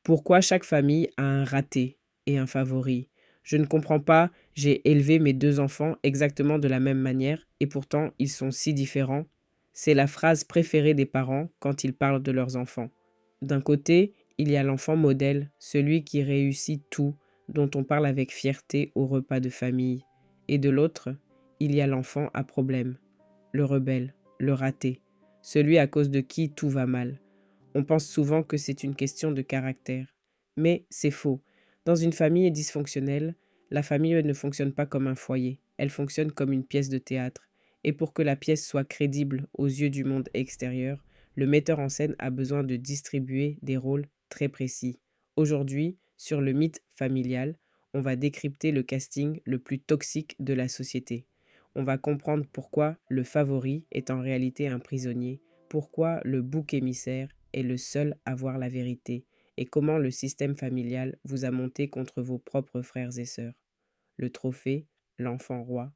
Pourquoi chaque famille a un raté et un favori? Je ne comprends pas, j'ai élevé mes deux enfants exactement de la même manière et pourtant ils sont si différents. C'est la phrase préférée des parents quand ils parlent de leurs enfants. D'un côté, il y a l'enfant modèle, celui qui réussit tout, dont on parle avec fierté au repas de famille. Et de l'autre, il y a l'enfant à problème, le rebelle, le raté, celui à cause de qui tout va mal. On pense souvent que c'est une question de caractère. Mais c'est faux. Dans une famille dysfonctionnelle, la famille ne fonctionne pas comme un foyer. Elle fonctionne comme une pièce de théâtre. Et pour que la pièce soit crédible aux yeux du monde extérieur, le metteur en scène a besoin de distribuer des rôles très précis. Aujourd'hui, sur le mythe familial, on va décrypter le casting le plus toxique de la société. On va comprendre pourquoi le favori est en réalité un prisonnier, pourquoi le bouc émissaire est le seul à voir la vérité et comment le système familial vous a monté contre vos propres frères et sœurs. Le trophée, l'enfant roi.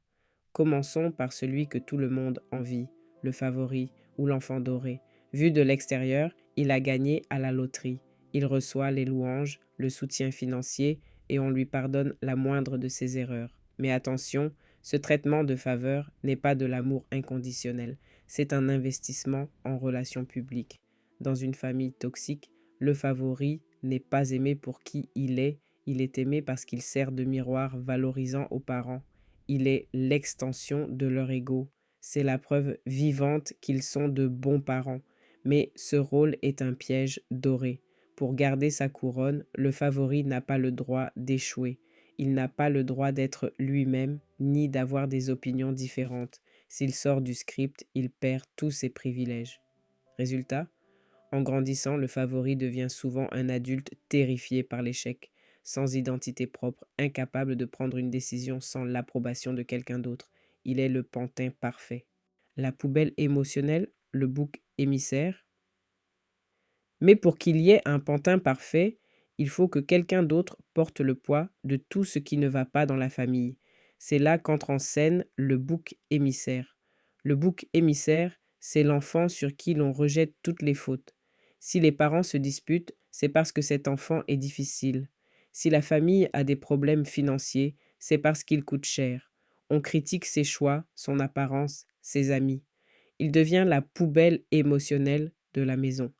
Commençons par celui que tout le monde envie, le favori ou l'enfant doré. Vu de l'extérieur, il a gagné à la loterie. Il reçoit les louanges, le soutien financier et on lui pardonne la moindre de ses erreurs. Mais attention, ce traitement de faveur n'est pas de l'amour inconditionnel, c'est un investissement en relations publiques. Dans une famille toxique, le favori n'est pas aimé pour qui il est aimé parce qu'il sert de miroir valorisant aux parents. Il est l'extension de leur ego. C'est la preuve vivante qu'ils sont de bons parents. Mais ce rôle est un piège doré. Pour garder sa couronne, le favori n'a pas le droit d'échouer. Il n'a pas le droit d'être lui-même, ni d'avoir des opinions différentes. S'il sort du script, il perd tous ses privilèges. Résultat, en grandissant, le favori devient souvent un adulte terrifié par l'échec, sans identité propre, incapable de prendre une décision sans l'approbation de quelqu'un d'autre. Il est le pantin parfait. La poubelle émotionnelle, le bouc émissaire. Mais pour qu'il y ait un pantin parfait, il faut que quelqu'un d'autre porte le poids de tout ce qui ne va pas dans la famille. C'est là qu'entre en scène le bouc émissaire. Le bouc émissaire, c'est l'enfant sur qui l'on rejette toutes les fautes. Si les parents se disputent, c'est parce que cet enfant est difficile. Si la famille a des problèmes financiers, c'est parce qu'il coûte cher. On critique ses choix, son apparence, ses amis. Il devient la poubelle émotionnelle de la maison.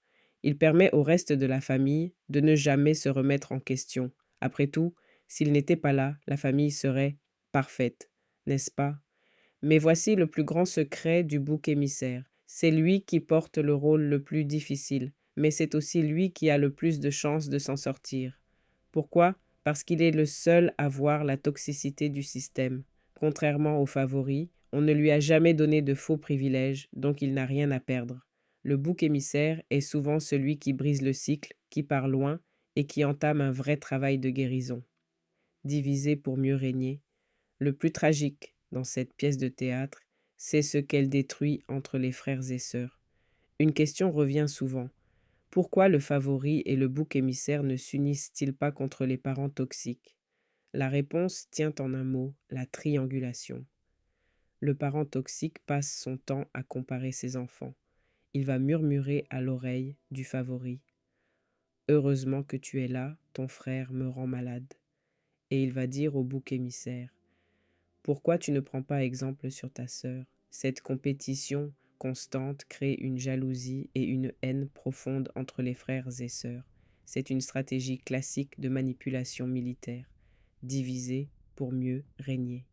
Il permet au reste de la famille de ne jamais se remettre en question. Après tout, s'il n'était pas là, la famille serait parfaite, n'est-ce pas? Mais voici le plus grand secret du bouc émissaire. C'est lui qui porte le rôle le plus difficile, mais c'est aussi lui qui a le plus de chances de s'en sortir. Pourquoi? Parce qu'il est le seul à voir la toxicité du système. Contrairement aux favoris, on ne lui a jamais donné de faux privilèges, donc il n'a rien à perdre. Le bouc émissaire est souvent celui qui brise le cycle, qui part loin et qui entame un vrai travail de guérison. Diviser pour mieux régner. Le plus tragique dans cette pièce de théâtre, c'est ce qu'elle détruit entre les frères et sœurs. Une question revient souvent. Pourquoi le favori et le bouc émissaire ne s'unissent-ils pas contre les parents toxiques? La réponse tient en un mot, la triangulation. Le parent toxique passe son temps à comparer ses enfants. Il va murmurer à l'oreille du favori. Heureusement que tu es là, ton frère me rend malade. Et il va dire au bouc émissaire. Pourquoi tu ne prends pas exemple sur ta sœur? Cette compétition constante crée une jalousie et une haine profonde entre les frères et sœurs. C'est une stratégie classique de manipulation militaire. Diviser pour mieux régner.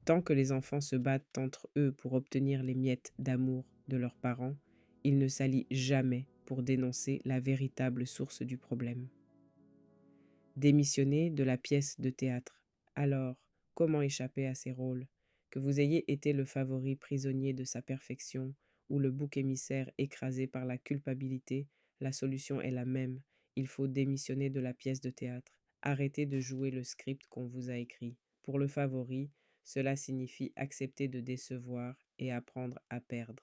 Tant que les enfants se battent entre eux pour obtenir les miettes d'amour de leurs parents, ils ne s'allient jamais pour dénoncer la véritable source du problème. Démissionner de la pièce de théâtre. Alors, comment échapper à ces rôles? Que vous ayez été le favori prisonnier de sa perfection ou le bouc émissaire écrasé par la culpabilité, la solution est la même. Il faut démissionner de la pièce de théâtre. Arrêtez de jouer le script qu'on vous a écrit. Pour le favori, cela signifie accepter de décevoir et apprendre à perdre.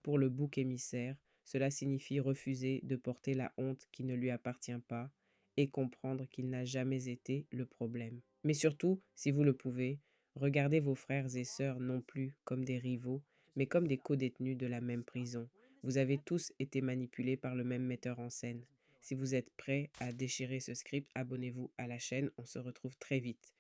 Pour le bouc émissaire, cela signifie refuser de porter la honte qui ne lui appartient pas et comprendre qu'il n'a jamais été le problème. Mais surtout, si vous le pouvez, regardez vos frères et sœurs non plus comme des rivaux, mais comme des codétenus de la même prison. Vous avez tous été manipulés par le même metteur en scène. Si vous êtes prêt à déchirer ce script, abonnez-vous à la chaîne. On se retrouve très vite.